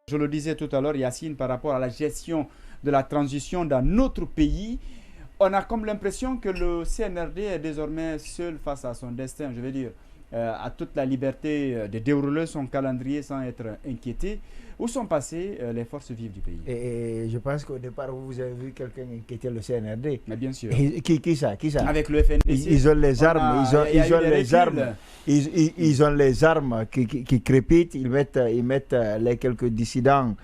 Je le disais tout à l'heure, Yacine, par rapport à la gestion de la transition dans notre pays, on a comme l'impression que le CNRD est désormais seul face à son destin, je veux dire, a toute la liberté de dérouler son calendrier sans être inquiété. Où sont passées les forces vives du pays? Et je pense qu'au départ, vous avez vu quelqu'un inquiéter le CNRD. Mais bien sûr. Qui ça? Avec le FNDC. Ils ont les armes, ils ont les armes qui crépitent, ils mettent les quelques dissidents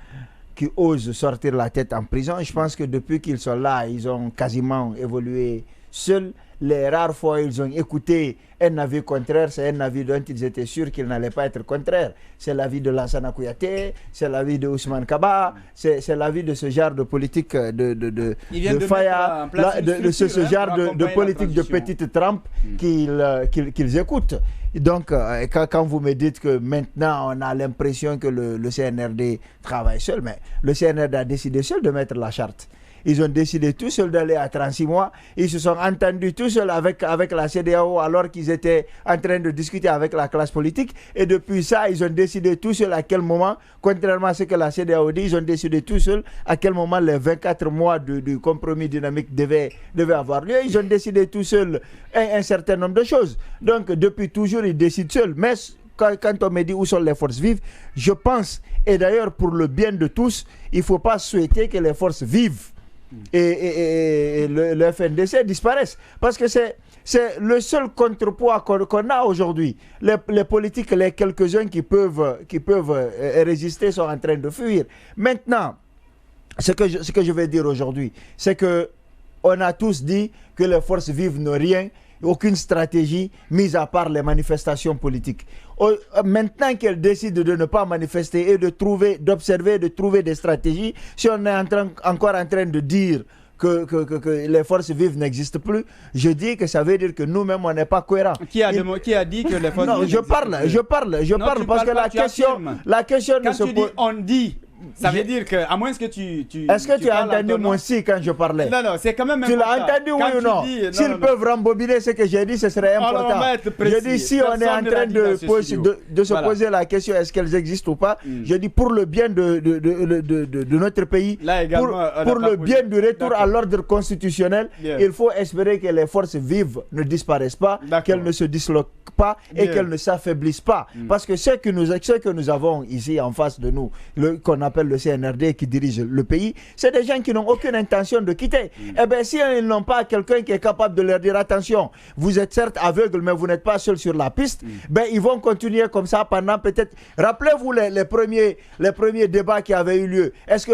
qui osent sortir la tête en prison. Je pense que depuis qu'ils sont là, ils ont quasiment évolué seuls. Les rares fois ils ont écouté un avis contraire, c'est un avis dont ils étaient sûrs qu'il n'allait pas être contraire. C'est l'avis de Lansana Kouyaté, c'est l'avis de Ousmane Kaba, c'est l'avis de ce genre de politique de Faya, ce genre de politique de petite trempe qu'ils écoutent. Donc, quand vous me dites que maintenant on a l'impression que le CNRD travaille seul, mais le CNRD a décidé seul de mettre la charte. Ils ont décidé tout seuls d'aller à 36 mois. Ils se sont entendus tout seuls avec la CEDEAO alors qu'ils étaient en train de discuter avec la classe politique. Et depuis ça, ils ont décidé tout seuls à quel moment, contrairement à ce que la CEDEAO dit, ils ont décidé tout seuls à quel moment les 24 mois du compromis dynamique devaient avoir lieu. Ils ont décidé tout seuls un certain nombre de choses. Donc, depuis toujours, ils décident seuls. Mais quand on me dit où sont les forces vives, je pense, et d'ailleurs pour le bien de tous, il ne faut pas souhaiter que les forces vives et le FNDC disparaissent. Parce que c'est le seul contrepoids qu'on a aujourd'hui. Les politiques, les quelques-uns qui peuvent résister sont en train de fuir. Maintenant, ce que je vais dire aujourd'hui, c'est que on a tous dit que les forces vives n'ont rien, aucune stratégie, mis à part les manifestations politiques. Maintenant qu'elles décident de ne pas manifester et d'observer, de trouver des stratégies, si on est encore en train de dire que les forces vives n'existent plus, je dis que ça veut dire que nous-mêmes, on n'est pas cohérents. Qui a dit que les forces vives n'existent plus? Je parle parce que la question ne se pose... On dit... Ça veut dire que, à moins que tu... Est-ce que tu as entendu moi aussi quand je parlais? Non, c'est quand même important. Tu l'as entendu, oui ou non? S'ils peuvent rembobiner ce que j'ai dit, ce serait important. Je dis, si on est en train de se poser la question, est-ce qu'elles existent ou pas, je dis, pour le bien de notre pays, pour le bien du retour à l'ordre constitutionnel, il faut espérer que les forces vives ne disparaissent pas, qu'elles ne se disloquent pas et qu'elles ne s'affaiblissent pas. Parce que ce que nous avons ici en face de nous, qu'on appelle le CNRD qui dirige le pays, c'est des gens qui n'ont aucune intention de quitter. Eh bien, si ils n'ont pas quelqu'un qui est capable de leur dire attention, vous êtes certes aveugle, mais vous n'êtes pas seul sur la piste, ben ils vont continuer comme ça pendant peut-être... Rappelez-vous les premiers débats qui avaient eu lieu. Est-ce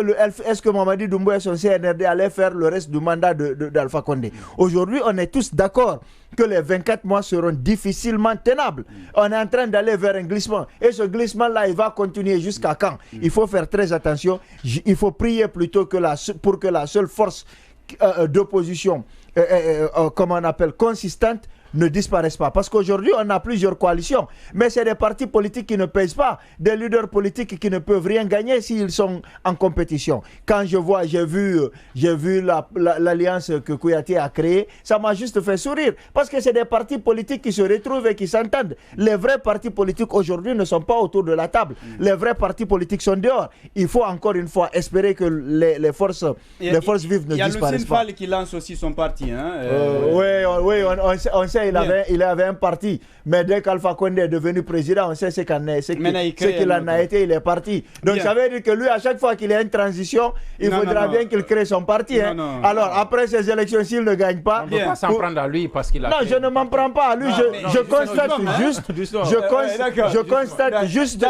que Mamadi Doumbouya et son CNRD allaient faire le reste du mandat d'Alpha Condé? Aujourd'hui, on est tous d'accord que les 24 mois seront difficilement tenables. On est en train d'aller vers un glissement. Et ce glissement-là, il va continuer jusqu'à quand? Il faut faire très attention. Il faut prier plutôt pour que la seule force d'opposition, comme on appelle, consistante, ne disparaissent pas. Parce qu'aujourd'hui, on a plusieurs coalitions. Mais c'est des partis politiques qui ne pèsent pas. Des leaders politiques qui ne peuvent rien gagner s'ils sont en compétition. Quand j'ai vu l'alliance que Kouyaté a créée, ça m'a juste fait sourire. Parce que c'est des partis politiques qui se retrouvent et qui s'entendent. Les vrais partis politiques aujourd'hui ne sont pas autour de la table. Les vrais partis politiques sont dehors. Il faut encore une fois espérer que les forces vives ne disparaissent pas. Il y a le Fall qui lance aussi son parti. Oui, on sait. Il avait un parti, mais dès qu'Alpha Condé est devenu président, on sait ce qu'il en a été, il est parti. Donc ça veut dire que lui, à chaque fois qu'il y a une transition, il faudra bien qu'il crée son parti. Alors après ces élections, s'il ne gagne pas... On ne peut pas s'en prendre à lui parce qu'il a... Non, je ne m'en prends pas à lui, je constate juste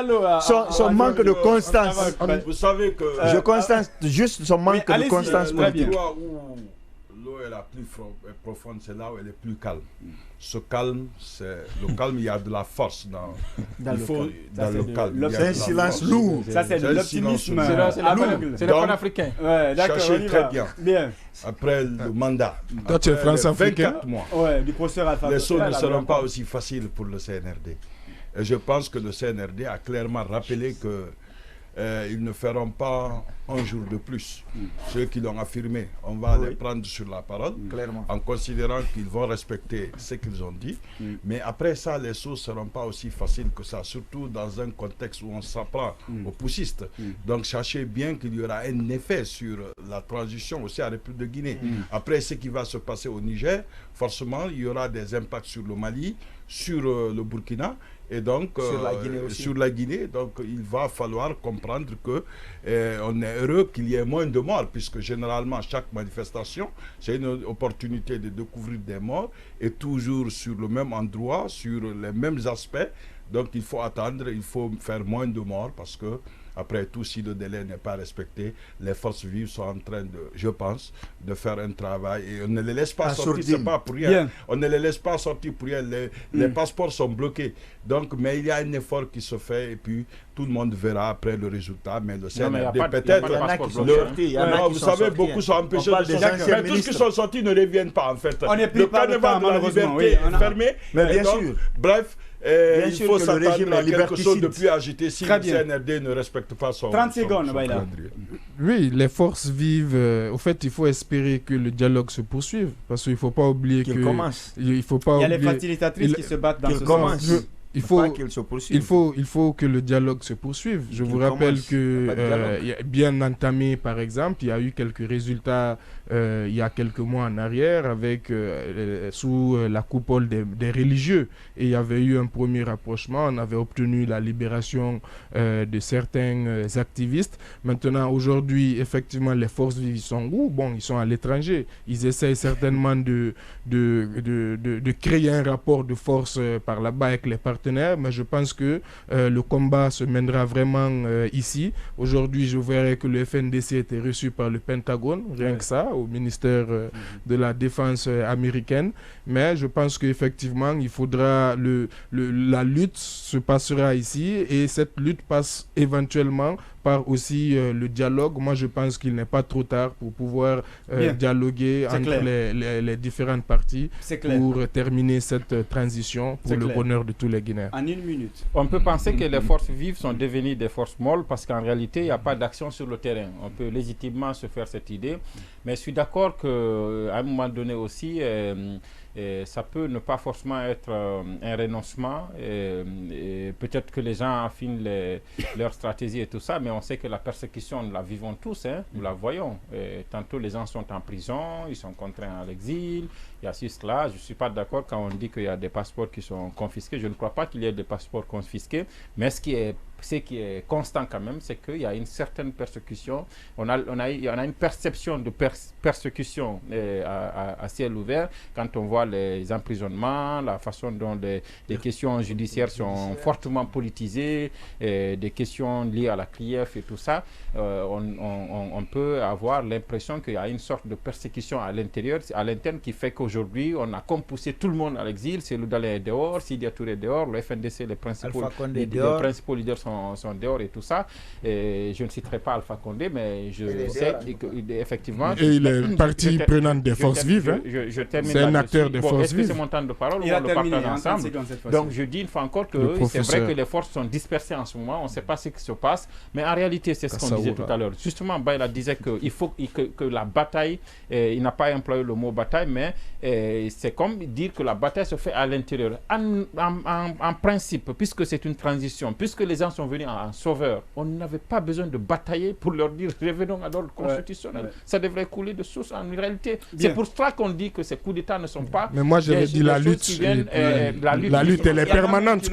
son manque de constance. Vous savez que... Je constate juste son manque de constance politique. L'eau est la plus profonde, c'est là où elle est plus calme. Ce calme, c'est le calme, il y a de la force dans le calme. C'est un silence lourd. Ça, c'est l'optimisme. C'est le panafricain. Cherchez très bien. Après le mandat, toi tu es France-africain. 24 mois, les choses ne seront pas aussi faciles pour le CNRD. Et je pense que le CNRD a clairement rappelé qu'ils ne feront pas un jour de plus. Ceux qui l'ont affirmé, on va les prendre sur la parole, clairement, en considérant qu'ils vont respecter ce qu'ils ont dit. Mais après ça, les choses ne seront pas aussi faciles que ça, surtout dans un contexte où on s'apprend aux poussistes. Donc sachez bien qu'il y aura un effet sur la transition aussi à la République de Guinée. Après ce qui va se passer au Niger, forcément, il y aura des impacts sur le Mali, sur le Burkina, et donc sur la Guinée. Donc il va falloir comprendre que on est heureux qu'il y ait moins de morts, puisque généralement chaque manifestation c'est une opportunité de découvrir des morts, et toujours sur le même endroit, sur les mêmes aspects. Donc il faut attendre, il faut faire moins de morts, parce que après tout, si le délai n'est pas respecté, les forces vives sont en train de, je pense, de faire un travail, et on ne les laisse pas sortir, c'est pas pour rien. Bien. On ne les laisse pas sortir pour rien, les passeports sont bloqués. Donc, mais il y a un effort qui se fait, et puis tout le monde verra après le résultat, mais le CNRD peut-être... Vous savez, beaucoup sont empêchés de sortir. Mais tous ceux qui sont sortis ne reviennent pas, en fait. Le carnaval de la liberté est fermé. Mais bien sûr. Bref, il faut s'attendre à quelque chose de plus agité si le CNRD ne respecte pas son... 30 secondes, Oui, les forces vives, au fait, il faut espérer que le dialogue se poursuive, parce qu'il ne faut pas oublier qu'il commence. Il faut pas il y a oublier... les facilitatrices qui se battent dans ce sens. Il faut que le dialogue se poursuive. Je vous rappelle que bien entamé, par exemple, il y a eu quelques résultats il y a quelques mois en arrière avec sous la coupole des religieux, et il y avait eu un premier rapprochement. On avait obtenu la libération de certains activistes. Maintenant, aujourd'hui, effectivement, les forces vives, ils sont où? Bon, ils sont à l'étranger. Ils essayent certainement de créer un rapport de force par là-bas avec les partenaires, mais je pense que le combat se mènera vraiment ici. Aujourd'hui, je verrai que le FNDC était reçu par le Pentagone, rien que ça, au ministère de la Défense américaine. Mais je pense qu'effectivement, il faudra la lutte se passera ici, et cette lutte passe éventuellement par aussi le dialogue. Moi, je pense qu'il n'est pas trop tard pour pouvoir dialoguer entre les différentes parties pour terminer cette transition pour le bonheur de tous les Guinéens. En une minute. On peut penser que les forces vives sont devenues des forces molles parce qu'en réalité, il n'y a pas d'action sur le terrain. On peut légitimement se faire cette idée, mais je suis d'accord qu'à un moment donné aussi, ça peut ne pas forcément être un renoncement. Peut-être que les gens affinent leur stratégie et tout ça, mais on sait que la persécution, nous la vivons tous, nous la voyons. Tantôt, les gens sont en prison, ils sont contraints à l'exil. Il y a cela. Je ne suis pas d'accord quand on dit qu'il y a des passeports qui sont confisqués. Je ne crois pas qu'il y ait des passeports confisqués, mais ce qui est constant quand même, c'est qu'il y a une certaine persécution. On a une perception de persécution à ciel ouvert quand on voit les emprisonnements, la façon dont les questions judiciaires sont fortement politisées, des questions liées à la CRIEF et tout ça. On peut avoir l'impression qu'il y a une sorte de persécution à l'interne qui fait qu'aujourd'hui, on a comme poussé tout le monde à l'exil. C'est Loudalé est dehors, Sidia Touré est dehors, le FNDC, les principaux leaders sont dehors et tout ça. Et je ne citerai pas Alpha Condé, mais je sais qu'effectivement... Et il est partie prenante des forces vives. C'est un acteur des forces vives. Est-ce que c'est mon temps de parole ou on le partage ensemble? Donc je dis une fois encore que c'est vrai que les forces sont dispersées en ce moment, on ne sait pas ce qui se passe, mais en réalité, c'est ce qu'on disait tout à l'heure. Justement, Baïla disait qu'il faut que la bataille, il n'a pas employé le mot bataille, mais c'est comme dire que la bataille se fait à l'intérieur. En principe, puisque c'est une transition, puisque les gens sont venus en sauveur, on n'avait pas besoin de batailler pour leur dire revenons à l'ordre constitutionnel. Ça devrait couler de source en réalité. C'est pour cela qu'on dit que ces coups d'État ne sont pas... Mais moi, j'avais dit la lutte, la lutte, elle est permanente.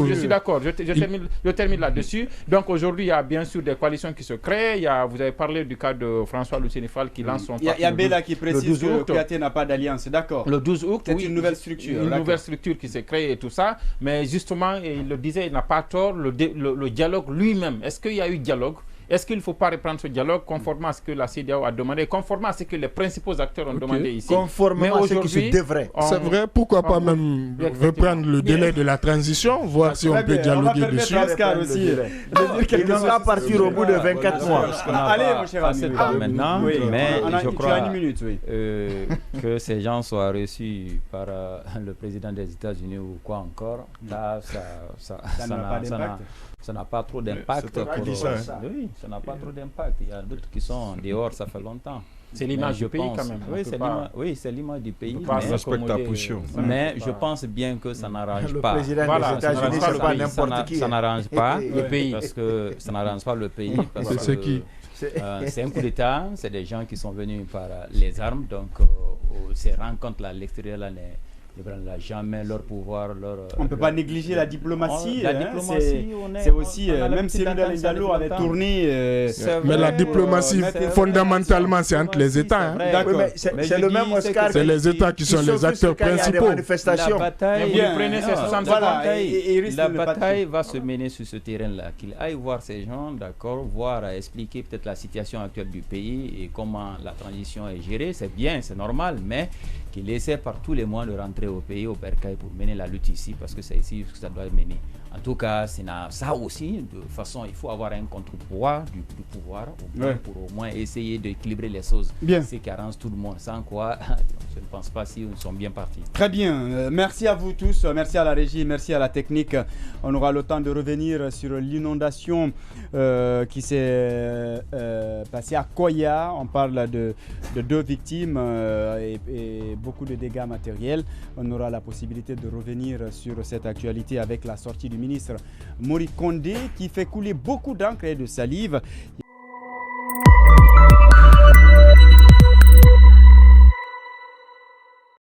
Je suis d'accord, je termine là-dessus. Donc aujourd'hui, il y a bien sûr des coalitions qui se créent. Vous avez parlé du cas de François Lucénifal qui lance son parti. Il y a Bella qui précise que Kouyaté n'a pas d'alliance, d'accord. Le 12 août, c'est une nouvelle structure. Une nouvelle structure qui s'est créée et tout ça. Mais justement, il le disait, il n'a pas tort, le dialogue lui-même. Est-ce qu'il y a eu dialogue? Est-ce qu'il ne faut pas reprendre ce dialogue conformément à ce que la CEDEAO a demandé, conformément à ce que les principaux acteurs ont demandé ici? Conformément à ce qui se devrait. C'est vrai, pourquoi pas même reprendre le délai de la transition, voir si on peut dialoguer dessus. Aussi. Il va partir au bout de 24 mois. Allez, mon cher ami. Maintenant, mais je crois que ces gens soient reçus par le président des États-Unis ou quoi encore, là, ça n'a pas trop d'impact. ça n'a pas trop d'impact. Il y a d'autres qui sont dehors, ça fait longtemps. C'est l'image du pays quand même. Oui, c'est l'image du pays. On respecte ta position. Mais je pense bien que ça n'arrange pas. Le président des États-Unis, c'est pas n'importe qui. Ça n'arrange pas le pays. Parce que ça n'arrange pas le pays. C'est un coup d'État, c'est des gens qui sont venus par les armes. Donc, ces rencontres à l'extérieur là, ne prennent jamais leur pouvoir. On ne peut pas négliger la diplomatie. La diplomatie, c'est aussi, même si Lula Diallo avait tourné. Mais la diplomatie, fondamentalement, c'est entre les États. D'accord. C'est le même Oscar. C'est les États qui sont les acteurs principaux. La bataille va se mener sur ce terrain-là. Qu'il aille voir ces gens, d'accord, voir, expliquer peut-être la situation actuelle du pays et comment la transition est gérée. C'est bien, c'est normal, mais qu'il essaie par tous les moyens de rentrer au pays, au Bercail, pour mener la lutte ici, parce que c'est ici que ça doit mener. En tout cas, ça aussi, de façon, il faut avoir un contre-pouvoir du pouvoir, pour au moins essayer d'équilibrer les choses. Bien. Ce qui arrange tout le monde, sans quoi, je ne pense pas si nous sommes bien partis. Très bien. Merci à vous tous, merci à la régie, merci à la technique. On aura le temps de revenir sur l'inondation qui s'est passée à Koya. On parle de 2 victimes et beaucoup de dégâts matériels. On aura la possibilité de revenir sur cette actualité avec la sortie du ministre Mori Kondé qui fait couler beaucoup d'encre et de salive.